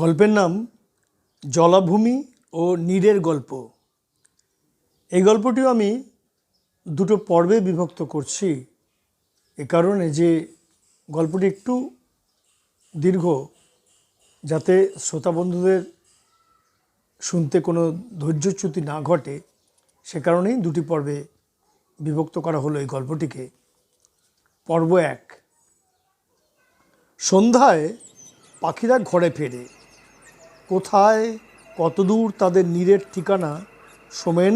গল্পের নাম জলাভূমি ও নীরের গল্প। এই গল্পটিও আমি দুটো পর্বে বিভক্ত করছি এ কারণে যে গল্পটি একটু দীর্ঘ, যাতে শ্রোতা বন্ধুদের শুনতে কোনো ধৈর্যচ্যুতি না ঘটে, সে কারণেই দুটি পর্বে বিভক্ত করা হলো এই গল্পটিকে। পর্ব 1। সন্ধ্যায় পাখিরা ঘরে ফেরে। কোথায় কতদূর তাদের নীরের ঠিকানা সোমেন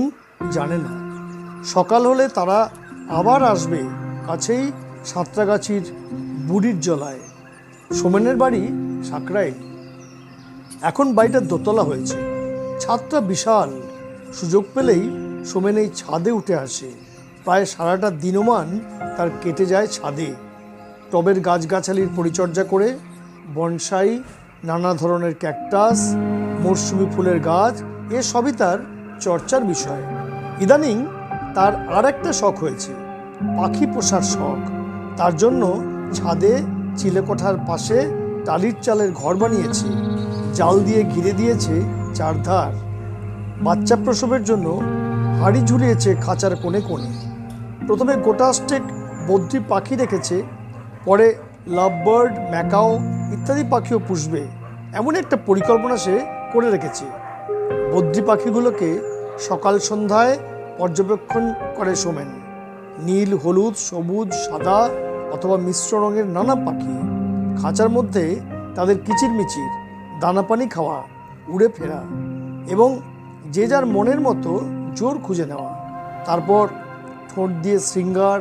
জানে না। সকাল হলে তারা আবার আসবে কাছেই সাঁতরাগাছির বুড়ির জলায়। সোমেনের বাড়ি সাঁকরাইল। এখন বাড়িটা দোতলা হয়েছে, ছাদটা বিশাল। সুযোগ পেলেই সোমেন এই ছাদে উঠে আসে। প্রায় সারাটা দিনমান তার কেটে যায় ছাদে। টবের গাছগাছালির পরিচর্যা করে, বনসাই, নানা ধরনের ক্যাকটাস, মরশুমি ফুলের গাছ, এ সবই তার চর্চার বিষয়। ইদানিং তার আর একটা শখ হয়েছে, পাখি পোষার শখ। তার জন্য ছাদে চিলেকোঠার পাশে টালির চালের ঘর বানিয়েছে, জাল দিয়ে ঘিরে দিয়েছে চারধার। বাচ্চা প্রসবের জন্য হাঁড়ি ঝুলিয়েছে খাঁচার কোণে কোণে। প্রথমে গোটাস্টেক বদ্রি পাখি রেখেছে, পরে লাভবার্ড, ম্যাকাও ইত্যাদি পাখিও পুষবে, এমন একটা পরিকল্পনা সে করে রেখেছে। বদ্রি পাখিগুলোকে সকাল সন্ধ্যায় পর্যবেক্ষণ করে সোমেন। নীল, হলুদ, সবুজ, সাদা অথবা মিশ্র রঙের নানা পাখি। খাঁচার মধ্যে তাদের কিচিরমিচির, দানাপানি খাওয়া, উড়ে ফেরা এবং যে যার মনের মতো জোর খুঁজে নেওয়া। তারপর ঠোঁট দিয়ে শৃঙ্গার,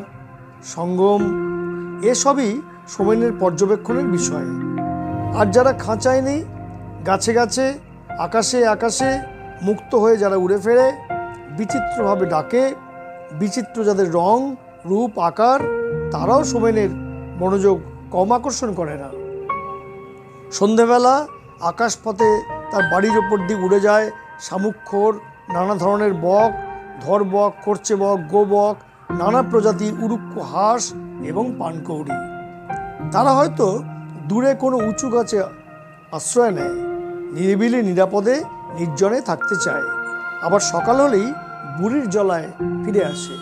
সঙ্গম, এসবই সোমেনের পর্যবেক্ষণের বিষয়। আর যারা খাঁচায় নেই, গাছে গাছে, আকাশে আকাশে মুক্ত হয়ে যারা উড়ে ফেরে, বিচিত্রভাবে ডাকে, বিচিত্র যাদের রং, রূপ, আকার, তারাও সোমেনের মনোযোগ কম আকর্ষণ করে না। সন্ধেবেলা আকাশপথে তার বাড়ির ওপর দিয়ে উড়ে যায় শামুকখোর, নানা ধরনের বক, ধরবক, খরচে বক, গোবক, নানা প্রজাতির উড়ুক্কু হাঁস এবং পানকৌড়ি। তারা হয়তো দূরে কোনো উঁচু গাছে আশ্রয় নেয়, নিরিবিলি নিরাপদে নির্জনে থাকতে চায়। আবার সকাল হলেই বুড়ির জলায় ফিরে আসে।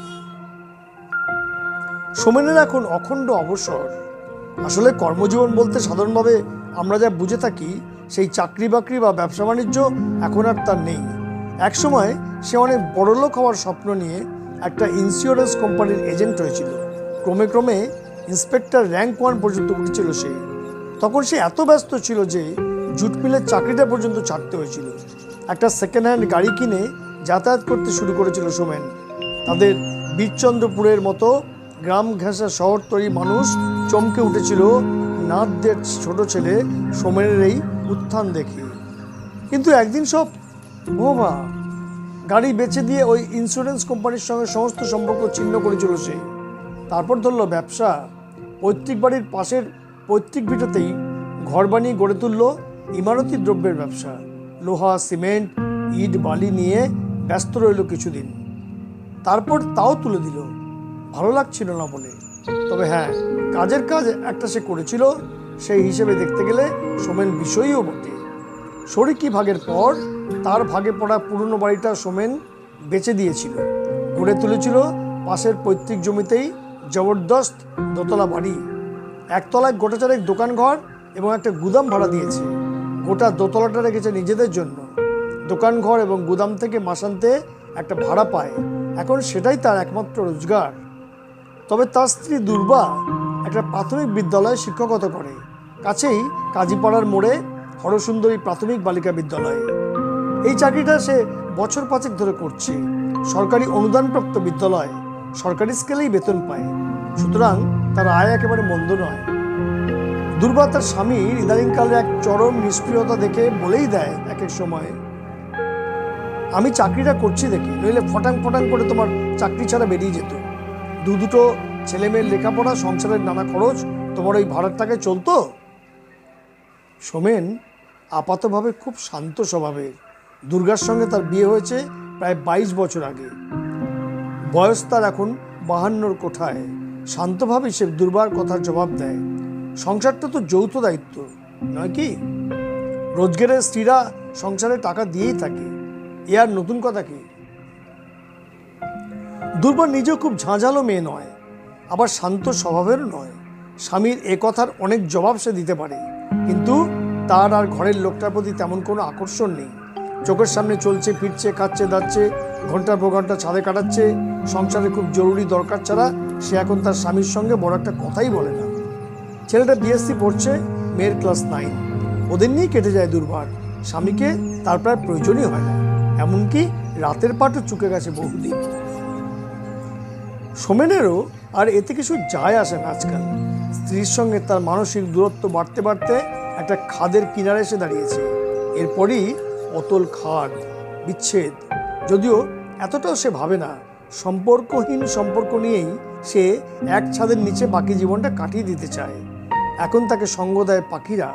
সোমেনের এখন অখণ্ড অবসর। আসলে কর্মজীবন বলতে সাধারণভাবে আমরা যা বুঝে থাকি, সেই চাকরি বাকরি বা ব্যবসা বাণিজ্য এখন আর তার নেই। একসময় সে অনেক বড়লোক হওয়ার স্বপ্ন নিয়ে একটা ইন্স্যুরেন্স কোম্পানির এজেন্ট হয়েছিল। ক্রমে ক্রমে ইন্সপেক্টর র্যাঙ্ক 1 পর্যন্ত উঠেছিল সে। তখন সে এত ব্যস্ত ছিল যে জুট মিলের চাকরিটা পর্যন্ত ছাড়তে হয়েছিল। একটা সেকেন্ড হ্যান্ড গাড়ি কিনে যাতায়াত করতে শুরু করেছিল সোমেন। তাদের বীরচন্দ্রপুরের মতো গ্রাম ঘেঁষা শহর তৈরি মানুষ চমকে উঠেছিল নাথদের ছোট ছেলে সোমেনের এই উত্থান দেখে। কিন্তু একদিন সব বোবা। গাড়ি বেচে দিয়ে ওই ইন্স্যুরেন্স কোম্পানির সঙ্গে সমস্ত সম্পর্ক ছিন্ন করেছিল সে। তারপর ধরলো ব্যবসা। পৈতৃক বাড়ির পাশের পৈতৃক ভিটাতেই ঘর বানিয়ে গড়ে তুলল ইমারতি দ্রব্যের ব্যবসা। লোহা, সিমেন্ট, ইট, বালি নিয়ে ব্যস্ত রইল কিছুদিন। তারপর তাও তুলে দিল, ভালো লাগছিল না বলে। তবে হ্যাঁ, কাজের কাজ একটা সে করেছিল। সেই হিসেবে দেখতে গেলে সোমেন বিষয়ীও বটে। শরিকি ভাগের পর তার ভাগে পড়া পুরনো বাড়িটা সোমেন বেচে দিয়েছিল। গড়ে তুলেছিল পাশের পৈতৃক জমিতেই জবরদস্ত দোতলা বাড়ি। একতলায় গোটাচারেক দোকান ঘর এবং একটা গুদাম ভাড়া দিয়েছে। গোটা দোতলাটা রেখেছে নিজেদের জন্য। দোকান ঘর এবং গুদাম থেকে মাসান্তে একটা ভাড়া পায়। এখন সেটাই তার একমাত্র রোজগার। তবে তার স্ত্রী দুর্বা একটা প্রাথমিক বিদ্যালয়ে শিক্ষকতা করে, কাছেই কাজীপাড়ার মোড়ে হরসুন্দরী প্রাথমিক বালিকা বিদ্যালয়ে। এই চাকরিটা সে বছর 5 ধরে করছে। সরকারি অনুদানপ্রাপ্ত বিদ্যালয়, সরকারি স্কেলেই বেতন পায়। সুতরাং তার আয় একেবারে মন্দ নয়। দুর্বা তার স্বামীর ইদানিংকালে এক চরম নিষ্ক্রিয়তা দেখে বলেই দেয় এক এক সময়, আমি চাকরিটা করছি দেখি, নইলে ফটাং ফটাং করে তোমার চাকরি ছাড়া বেরিয়ে যেত। দুটো ছেলে মেয়ের লেখাপড়া, সংসারের নানা খরচ তোমার ওই ভাড়ার টাকায় চলতো। সোমেন আপাতভাবে খুব শান্ত স্বভাবের। দুর্গার সঙ্গে তার বিয়ে হয়েছে প্রায় 22 বছর আগে। বয়স তার এখন 52 কোঠায়। শান্তভাবে সে দুর্বার কথার জবাব দেয়, সংসারটা তো যৌথ দায়িত্ব নয় কি? রোজগারের স্ত্রীরা সংসারে টাকা দিয়েই থাকে, এ আর নতুন কথা কি? দুর্বা নিজেও খুব ঝাঁঝালো মেয়ে নয়, আবার শান্ত স্বভাবেরও নয়। স্বামীর এ কথার অনেক জবাব সে দিতে পারে, কিন্তু তার আর ঘরের লোকটার প্রতি তেমন কোনো আকর্ষণ নেই। চোখের সামনে চলছে ফিরছে, খাচ্ছে দাচ্ছে, ঘন্টার পর ঘন্টা ছাদে কাটাচ্ছে। সংসারে খুব জরুরি দরকার ছাড়া সে এখন তার স্বামীর সঙ্গে বড় একটা কথাই বলে না। ছেলেটা বিএসসি পড়ছে, মেয়ের ক্লাস 9। ওদের নিয়েই কেটে যায় দুর্বার। স্বামীকে তার প্রায় প্রয়োজনই হয় না, এমনকি রাতের পাটও চুকে গেছে বহুদিন। সোমেনেরও আর এতে কিছু যায় আসে না আজকাল। স্ত্রীর সঙ্গে তার মানসিক দূরত্ব বাড়তে বাড়তে একটা খাদের কিনারে এসে দাঁড়িয়েছে। এরপরই অতল খাদ, বিচ্ছেদ। যদিও এতটাও সে ভাবে না, সম্পর্কহীন সম্পর্ক নিয়েই সে এক ছাদের নিচে বাকি জীবনটা কাটিয়ে দিতে চায়। এখন তাকে সঙ্গ দেয় পাখিরা,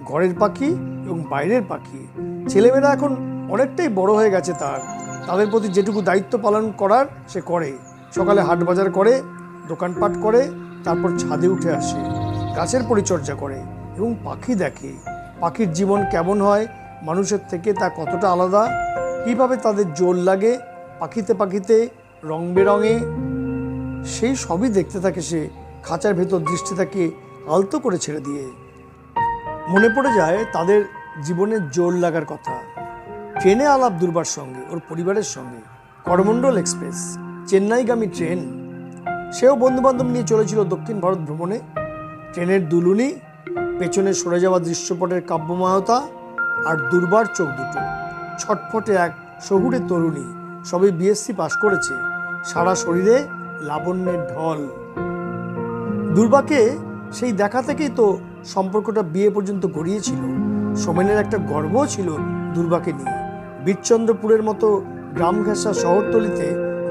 ঘরের পাখি এবং বাইরের পাখি। ছেলেমেয়েরা এখন অনেকটাই বড় হয়ে গেছে তাদের প্রতি যেটুকু দায়িত্ব পালন করার সে করে। সকালে হাট বাজার করে, দোকানপাট করে, তারপর ছাদে উঠে আসে, গাছের পরিচর্যা করে এবং পাখি দেখে। পাখির জীবন কেমন হয় মানুষের থেকে, তা কতটা আলাদা, কীভাবে তাদের জোর লাগে পাখিতে পাখিতে, রং বেরঙে, সেই সবই দেখতে থাকে সে খাঁচার ভেতর দৃষ্টিটাকে আলতো করে ছেড়ে দিয়ে। মনে পড়ে যায় তাদের জীবনের জোর লাগার কথা। ট্রেনে আলাপ দুর্বার সঙ্গে, ওর পরিবারের সঙ্গে। করমণ্ডল এক্সপ্রেস, চেন্নাইগামী ট্রেন। সেও বন্ধুবান্ধব নিয়ে চলেছিল দক্ষিণ ভারত ভ্রমণে। ট্রেনের দুলুনি, পেছনে সরে যাওয়া দৃশ্যপটের কাব্যময়তা, আর দুর্বার চোখ দুটো, ছটফটে এক শহুরে তরুণী, সবে বিএসসি পাশ করেছে, সারা শরীরে লাবণ্যের ঢল। দুর্বাকে সেই দেখা থেকেই তো সম্পর্কটা বিয়ে পর্যন্ত গড়িয়েছিল। সোমেনের একটা গর্বও ছিল দুর্বাকে নিয়ে। বীরচন্দ্রপুরের মতো গ্রাম ঘেঁষা শহরতলিতে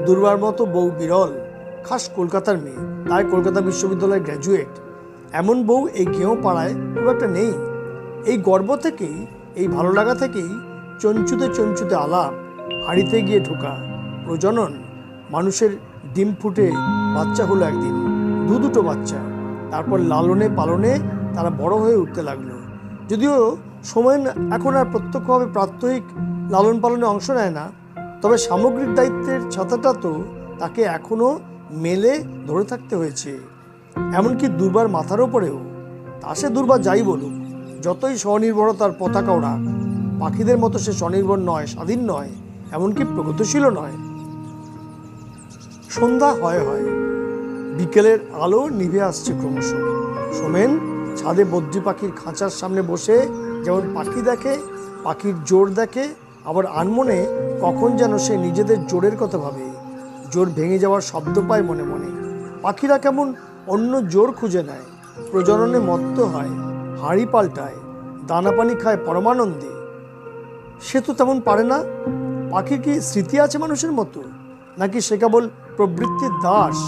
দুর্বার মতো বউ বিরল, খাস কলকাতার মেয়ে, তাই কলকাতা বিশ্ববিদ্যালয়ের গ্র্যাজুয়েট। এমন বউ এই গেঁয়ো পাড়ায় খুব একটা নেই। এই গর্ব থেকেই, এই ভালো লাগা থেকেই চঞ্চুতে চঞ্চুতে আলাপ, হাঁড়িতে গিয়ে ঢোকা, প্রজনন। মানুষের ডিম ফুটে বাচ্চা হলো একদিন, দুটো বাচ্চা। তারপর লালনে পালনে তারা বড় হয়ে উঠতে লাগলো। যদিও সোমেন এখন আর প্রত্যক্ষভাবে প্রাত্যহিক লালন পালনে অংশ নেয় না, তবে সামগ্রিক দায়িত্বের ছাতাটা তো তাকে এখনও মেলে ধরে থাকতে হয়েছে, এমনকি দুর্বার মাথার ওপরেও। তা সে দুর্বার যাই বলুক, যতই স্বনির্ভরতার পতাকা ওড়াক, পাখিদের মতো সে স্বনির্ভর নয়, স্বাধীন নয়, এমনকি প্রগতিশীলও নয়। সন্ধ্যা হয়, বিকেলের আলো নিভে আসছে ক্রমশ। সোমেন ছাদে বদ্রি পাখির খাঁচার সামনে বসে যেমন পাখি দেখে, পাখির জোর দেখে, আবার আনমনে কখন যেন সে নিজেদের জোরের কথা ভাবে। জোর ভেঙে যাওয়ার শব্দ পায় মনে মনে। পাখিরা কেমন অন্য জোর খুঁজে নেয়, প্রজননে মত্ত হয়, হাঁড়ি পাল্টায়, দানা পানি খায় পরমানন্দে। সে তো তেমন পারে না। পাখির কি স্মৃতি আছে মানুষের মতো, নাকি সে কেবল প্রবৃত্তির দাস?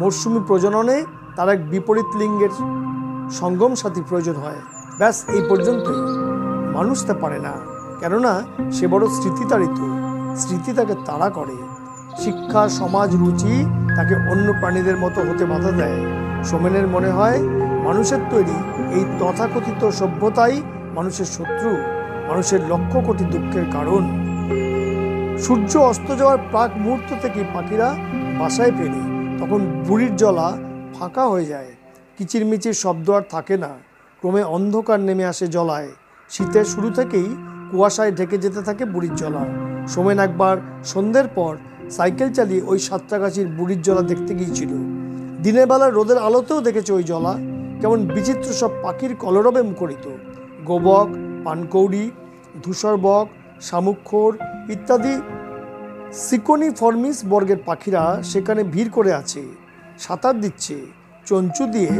মরশুমি প্রজননে তার এক বিপরীত লিঙ্গের সঙ্গম সাথী প্রয়োজন হয়, ব্যাস এই পর্যন্তই। মানুষ তা পারে না, কেননা সে বড় স্মৃতিতাড়িত। স্মৃতি তাকে তাড়া করে। শিক্ষা, সমাজ, রুচি তাকে অন্য প্রাণীদের মতো হতে বাধা দেয়। সোমেনের মনে হয় মানুষের তৈরি এই তথাকথিত সভ্যতাই মানুষের শত্রু, মানুষের লক্ষ কোটি দুঃখের কারণ। সূর্য অস্ত যাওয়ার প্রাক মুহূর্ত থেকে পাখিরা বাসায় ফেরে, তখন বুড়ির জলা ফাঁকা হয়ে যায়। কিচিরমিচির শব্দ আর থাকে না। ক্রমে অন্ধকার নেমে আসে জলায়। শীতের শুরু থেকেই কুয়াশায় ঢেকে যেতে থাকে বুড়ির জলা। সোমেন একবার সন্ধ্যের পর সাইকেল চালিয়ে ওই সাতটাগাছির বুড়ির জলা দেখতে গিয়েছিল। দিনের বেলা রোদের আলোতেও দেখেছে ওই জলা কেমন বিচিত্র সব পাখির কলরবে মুখরিত। গোবক, পানকৌড়ি, ধূসরবক, শামুকখোর ইত্যাদি সিকোনিফর্মিস বর্গের পাখিরা সেখানে ভিড় করে আছে, সাঁতার দিচ্ছে, চঞ্চু দিয়ে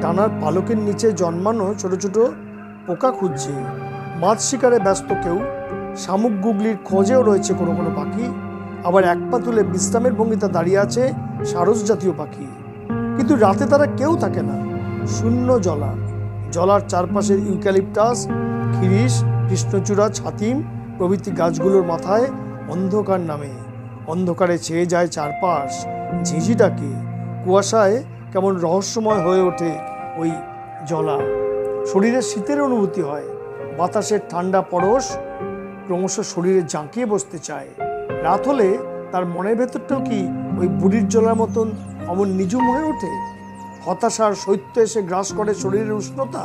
ডানার পালকের নিচে জন্মানো ছোট ছোট পোকা খুঁজছে। মাছ শিকারে ব্যস্ত কেউ, শামুক গুগলির খোঁজেও রয়েছে কোনো কোনো পাখি। আবার এক পা তুলে বিশ্রামের ভঙ্গিতে দাঁড়িয়ে আছে সারস জাতীয় পাখি। কিন্তু রাতে তারা কেউ থাকে না, শূন্য জলা। জলার চারপাশের ইউক্যালিপটাস, খিরিস, কৃষ্ণচূড়া, ছাতিম প্রভৃতি গাছগুলোর মাথায় অন্ধকার নামে। অন্ধকারে ছেয়ে যায় চারপাশ, ঝিঝি ডাকে। কুয়াশায় কেমন রহস্যময় হয়ে ওঠে ওই জলা। শরীরে শীতের অনুভূতি হয়, বাতাসের ঠান্ডা পরশ ক্রমশ শরীরে জাঁকিয়ে বসতে চায়। রাত হলে তার মনের ভেতরটাও কি ওই বুড়ির জলার মতন অমন নিঝুম হয়ে ওঠে? হতাশার শৈত্য এসে গ্রাস করে শরীরের উষ্ণতা।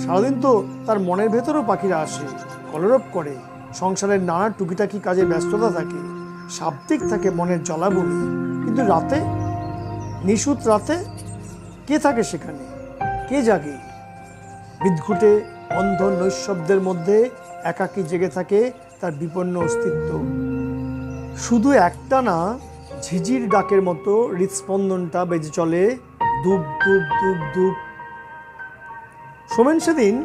সারাদিন তো তার মনের ভেতরও পাখিরা আসে, কলরব করে, সংসারের নানা টুকিটাকি কাজে ব্যস্ততা থাকে, শাব্দিক থাকে মনের জলাভূমি। কিন্তু রাতে, নিশুত রাতে কে থাকে সেখানে? কে জাগে? বিদঘুটে অন্ধ নৈশব্দের মধ্যে একাকী জেগে থাকে তার বিপন্ন অস্তিত্ব। শুধু একটা না, ঝিঝির ডাকের মতো হৃৎস্পন্দনটা বেজে চলে, ধূপ ধূপ ধূপ ধূপ। সোমেন সেদিন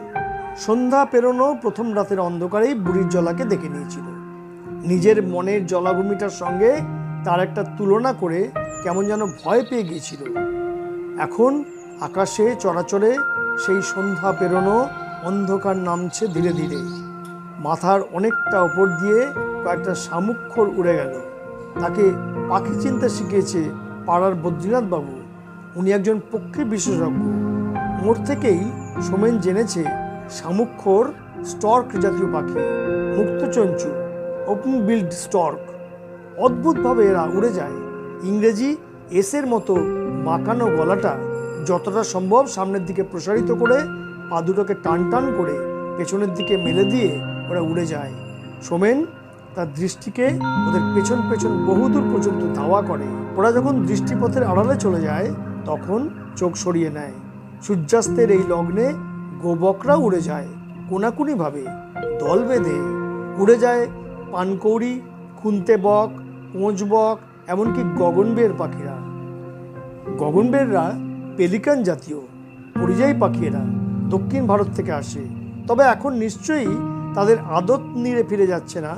সন্ধ্যা পেরোনো প্রথম রাতের অন্ধকারেই বুড়ির জলাকে দেখে নিয়েছিল। নিজের মনের জলাভূমিটার সঙ্গে তার একটা তুলনা করে কেমন যেন ভয় পেয়ে গিয়েছিল। এখন আকাশে চরাচরে সেই সন্ধ্যা পেরোনো অন্ধকার নামছে ধীরে ধীরে। মাথার অনেকটা ওপর দিয়ে কয়েকটা শামুক্ষর উড়ে গেল। তাকে পাখি চিনতে শিখিয়েছে পাড়ার বদ্রীনাথ বাবু। উনি একজন পক্ষী বিশেষজ্ঞ। মোর থেকেই সোমেন জেনেছে শামুক্ষর স্টর্ক জাতীয় পাখি, মুক্তচঞ্চু, ওপেন বিল্ড স্টর্ক। অদ্ভুতভাবে এরা উড়ে যায়। ইংরেজি এসের মতো বাঁকানো গলাটা যতটা সম্ভব সামনের দিকে প্রসারিত করে পা দুটোকে টান টান করে পেছনের দিকে মেলে দিয়ে ওরা উড়ে যায়। সোমেন তার দৃষ্টিকে ওদের পেছন পেছন বহুদূর পর্যন্ত ধাওয়া করে। ওরা যখন দৃষ্টিপথের আড়ালে চলে যায় তখন চোখ সরিয়ে নেয়। সূর্যাস্তের এই লগ্নে গোবকরা উড়ে যায় কোনাকুনিভাবে, দল বেঁধে উড়ে যায় পানকৌড়ি, খুন্তে বক, পোঁচ বক, এমনকি গগনবের পাখিরা। গগনবেররা পেলিকান জাতীয় পরিযায়ী পাখি, এরা দক্ষিণ ভারত থেকে আসে। তবে এখন নিশ্চয়ই তাদের আদত নিড়ে ফিরে যাচ্ছে না।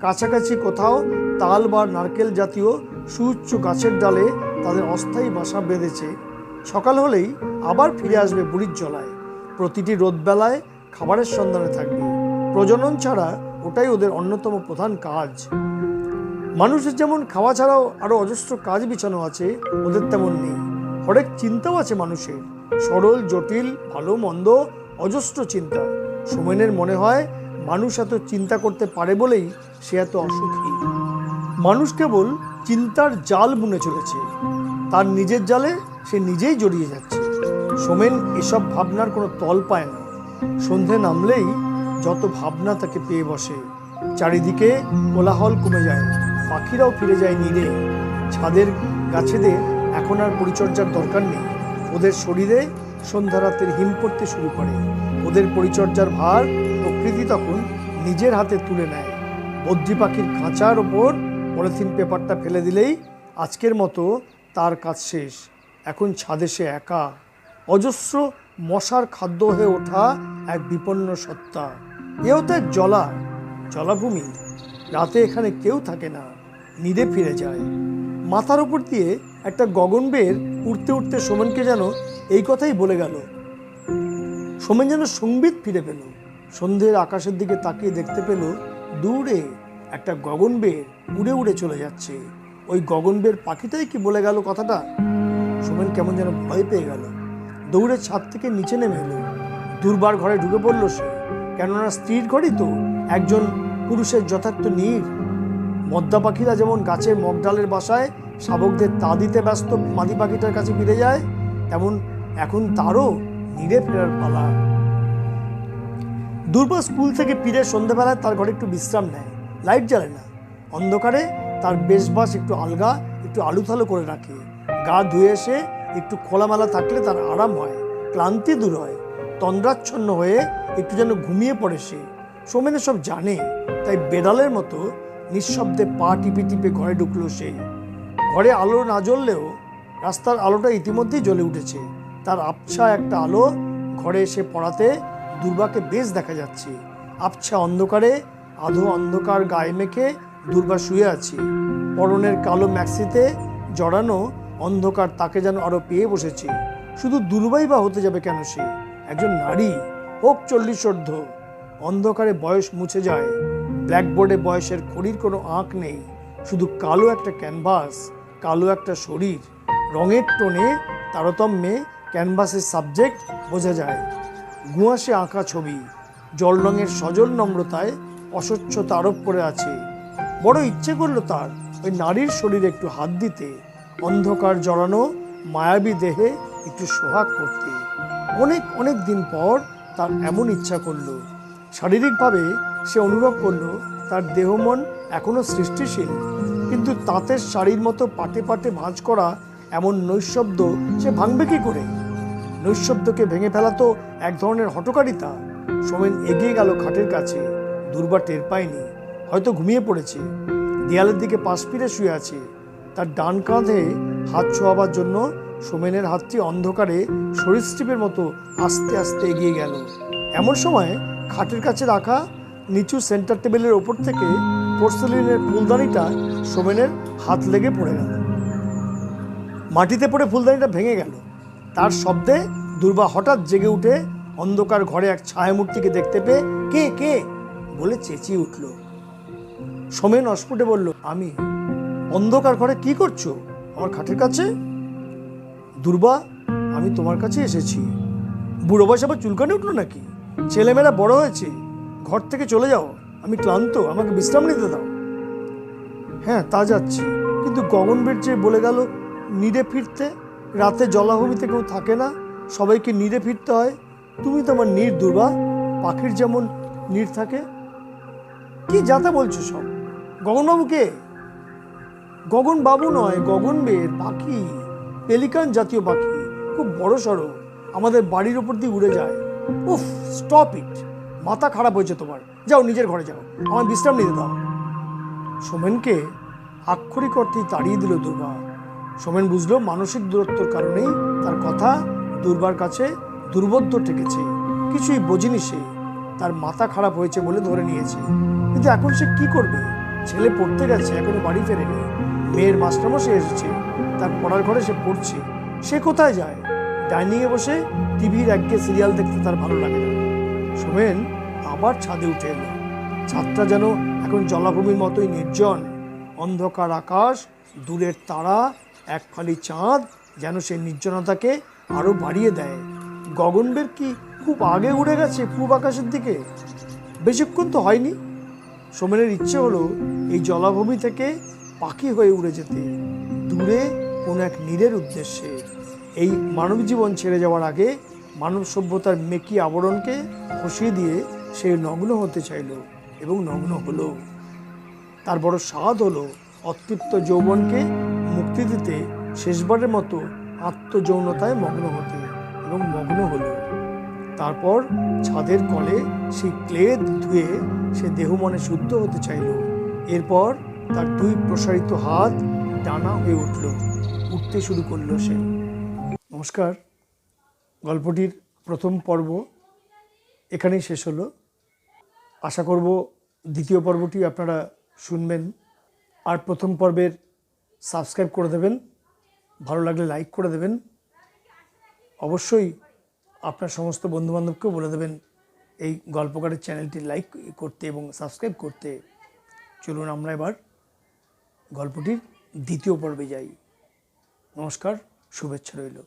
কাছাকাছি কোথাও তাল বা নারকেল জাতীয় সুউচ্চ গাছের ডালে তাদের অস্থায়ী বাসা বেঁধেছে। সকাল হলেই আবার ফিরে আসবে বুড়ির জলায়। প্রতিটি রোদবেলায় খাবারের সন্ধানে থাকবে। প্রজনন ছাড়া ওটাই ওদের অন্যতম প্রধান কাজ। মানুষের যেমন খাওয়া ছাড়াও আরও অজস্র কাজ বিছানো আছে, ওদের তেমন নেই। হরেক চিন্তাও আছে মানুষের, সরল জটিল, ভালো মন্দ, অজস্র চিন্তা। সোমেনের মনে হয় মানুষ এত চিন্তা করতে পারে বলেই সে এত অসুখী। মানুষ কেবল চিন্তার জাল বুনে চলেছে, তার নিজের জালে সে নিজেই জড়িয়ে যাচ্ছে। সোমেন এসব ভাবনার কোনো তল পায় না। সন্ধে নামলেই যত ভাবনা তাকে পেয়ে বসে। চারিদিকে কোলাহল কমে যায়, পাখিরাও ফিরে যায় নীড়ে। ছাদের গাছেদের এখন আর পরিচর্যার দরকার নেই। ওদের শরীরে সন্ধ্যা রাতের হিম পড়তে শুরু করে। ওদের পরিচর্যার ভার প্রকৃতি তখন নিজের হাতে তুলে নেয়। বদ্রি পাখির খাঁচার ওপর পলিথিন পেপারটা ফেলে দিলেই আজকের মতো তার কাজ শেষ। এখন ছাদে সে একা, অজস্র মশার খাদ্য হয়ে ওঠা এক বিপন্ন সত্তা। এও তো এক জলাভূমি। রাতে এখানে কেউ থাকে না, নিদে ফিরে যায়। মাথার ওপর দিয়ে একটা গগনবের উঠতে উঠতে সোমেনকে যেন এই কথাই বলে গেল। সোমেন যেন সংবিত ফিরে পেল। সন্ধ্যের আকাশের দিকে তাকিয়ে দেখতে পেল দূরে একটা গগনবের উড়ে উড়ে চলে যাচ্ছে। ওই গগনবের পাখিটাই কি বলে গেল কথাটা? সোমেন কেমন যেন ভয় পেয়ে গেল। দৌড়ে ছাদ থেকে নিচে নেমে এলো। দুর্বার ঘরে ঢুকে পড়ল সে, কেননা স্ত্রীর ঘরেই তো একজন পুরুষের যথার্থ নীড়। মদ্দা পাখিরা যেমন গাছের মগডালের বাসায় শাবকদের তা দিতে ব্যস্ত মাদি পাখিটার কাছে ফিরে যায়, তেমন এখন তারও নীড়ে ফেরার পালা। দুর্বা স্কুল থেকে ফিরে সন্ধ্যাবেলায় তার ঘরে একটু বিশ্রাম নেয়। লাইট জ্বালে না। অন্ধকারে তার বেশবাস একটু আলগা, একটু আলুথালু করে রাখে। গা ধুয়ে এসে একটু খোলামেলা থাকলে তার আরাম হয়, ক্লান্তি দূর হয়। তন্দ্রাচ্ছন্ন হয়ে একটু যেন ঘুমিয়ে পড়ে সে। সোমেন সব জানে, তাই বেড়ালের মতো নিঃশব্দে পা টিপে টিপে ঘরে ঢুকলো সে। ঘরে আলো না জ্বললেও রাস্তার আলোটা ইতিমধ্যেই জ্বলে উঠেছে। তার আবছা একটা আলো ঘরে এসে পড়াতে দুর্বাকে বেশ দেখা যাচ্ছে। আবছা অন্ধকারে আধো অন্ধকার গায়ে মেখে দুর্বা শুয়ে আছে। পরনের কালো ম্যাক্সিতে জড়ানো অন্ধকার তাকে যেন আরো পেয়ে বসেছে। শুধু দুর্বাই বা হতে যাবে কেন সে? একজন নারী, হোক 40 অন্ধকারে বয়স মুছে যায়। ব্ল্যাকবোর্ডে বয়সের খড়ির কোনো আঁক নেই, শুধু কালো একটা ক্যানভাস, কালো একটা শরীর। রঙের টোনে তারতম্যে ক্যানভাসের সাবজেক্ট বোঝা যায়। গুঁয়াশে আঁকা ছবি, জল রঙের সজল নম্রতায় অস্বচ্ছতা আরোপ করে আছে। বড় ইচ্ছে করলো তার ওই নারীর শরীরে একটু হাত দিতে, অন্ধকার জড়ানো মায়াবী দেহে একটু সোহাগ করতে। অনেক অনেক দিন পর তার এমন ইচ্ছা করলো। শারীরিকভাবে সে অনুভব করলো তার দেহ মন এখনো সৃষ্টিশীল, কিন্তু তাঁতের শাড়ির মতো পাটে পাটে ভাঁজ করা এমন নৈঃশব্দ সে ভাঙবে কি করে? নৈঃশব্দকে ভেঙে ফেলা তো এক ধরনের হঠকারিতা। সোমেন এগিয়ে গেল খাটের কাছে। দুর্বা টের পায়নি, হয়তো ঘুমিয়ে পড়েছে। দেয়ালের দিকে পাশ ফিরে শুয়ে আছে। তার ডান কাঁধে হাত ছোঁয়াবার জন্য সোমেনের হাতটি অন্ধকারে সরীসৃপের মতো আস্তে আস্তে এগিয়ে গেল। এমন সময় খাটের কাছে রাখা নিচু সেন্টার টেবিলের ওপর থেকে পোর্সেলিনের ফুলদানিটা সোমেনের হাত লেগে পড়ে গেল। মাটিতে পড়ে ফুলদানিটা ভেঙে গেল। তার শব্দে দুর্বা হঠাৎ জেগে উঠে অন্ধকার ঘরে এক ছায়ামূর্তিকে দেখতে পেয়ে কে কে বলে চেঁচিয়ে উঠল। সোমেন অস্ফুটে বলল, আমি। অন্ধকার ঘরে কি করছো আমার খাটের কাছে? দুর্বা, আমি তোমার কাছে এসেছি। বুড়ো বয়সে আবার চুলকানি উঠলো নাকি? ছেলেমেয়েরা বড় হয়েছে, ঘর থেকে চলে যাও, আমি ক্লান্ত, আমাকে বিশ্রাম নিতে দাও। হ্যাঁ, তা যাচ্ছি, কিন্তু গগনবের যে বলে গেল নীড়ে ফিরতে। রাতে জলাভূমিতে কেউ থাকে না, সবাইকে নীড়ে ফিরতে হয়। তুমি তো আমার নীড় দুর্বা, পাখির যেমন নীড় থাকে। কি যাতা বলছো সব? গগনবাবু কে? গগন বাবু নয়, গগনবের পাখি, পেলিকান জাতীয় পাখি, খুব বড় সড়ো, আমাদের বাড়ির ওপর দিয়ে উড়ে যায়। উফ, স্টপ ইট, মাথা খারাপ হয়েছে তোমার, যাও নিজের ঘরে যাও, আমার বিশ্রাম নিতে দাও। সোমেনকে আক্ষরিক অর্থেই তাড়িয়ে দিল দুর্বা। সোমেন বুঝলো মানসিক দূরত্বর কারণেই তার কথা দুর্বার কাছে দুর্বোধ্য ঠেকেছে। কিছুই বোঝেনি সে, তার মাথা খারাপ হয়েছে বলে ধরে নিয়েছে। কিন্তু এখন সে কি করবে? ছেলে পড়তে গেছে, এখনো বাড়ি ফেরেনি। মেয়ের মাস্টারমশাই এসেছে, তার পড়ার ঘরে সে পড়ছে। সে কোথায় যায়? ডাইনিংয়ে বসে টিভির একঘেয়ে সিরিয়াল দেখতে তার ভালো লাগে না। সোমেন আবার ছাদে উঠে এলো। ছাদটা যেন এখন জলাভূমির মতোই নির্জন। অন্ধকার আকাশ, দূরের তারা, এক ফালি চাঁদ যেন সেই নির্জনতাকে আরো বাড়িয়ে দেয়। গগনবের কি খুব আগে উড়ে গেছে পূব আকাশের দিকে? বেশিক্ষণ তো হয়নি। সোমেনের ইচ্ছে হলো এই জলাভূমি থেকে পাখি হয়ে উড়ে যেতে, দূরে কোনো এক নীড়ের উদ্দেশ্যে। এই মানব জীবন ছেড়ে যাওয়ার আগে মানব সভ্যতার মেকি আবরণকে খসিয়ে দিয়ে সে নগ্ন হতে চাইল এবং নগ্ন হলো। তার বড় স্বাদ হলো অতৃপ্ত যৌবনকে মুক্তি দিতে, শেষবারের মতো আত্মযৌনতায় মগ্ন হতে, এবং মগ্ন হলো। তারপর ছাদের কলে সেই ক্লে ধুয়ে সে দেহ মনে শুদ্ধ হতে চাইল। এরপর তার দুই প্রসারিত হাত ডানা হয়ে উঠল, উঠতে শুরু করলো সে। নমস্কার, গল্পটির প্রথম পর্ব এখানেই শেষ হলো। আশা করব দ্বিতীয় পর্বটি আপনারা শুনবেন। আর প্রথম পর্বের সাবস্ক্রাইব করে দেবেন, ভালো লাগলে লাইক করে দেবেন। অবশ্যই আপনার সমস্ত বন্ধুবান্ধবকেও বলে দেবেন এই গল্পকারের চ্যানেলটি লাইক করতে এবং সাবস্ক্রাইব করতে। চলুন আমরা এবার গল্পটির দ্বিতীয় পর্বে যাই। নমস্কার, শুভেচ্ছা রইল।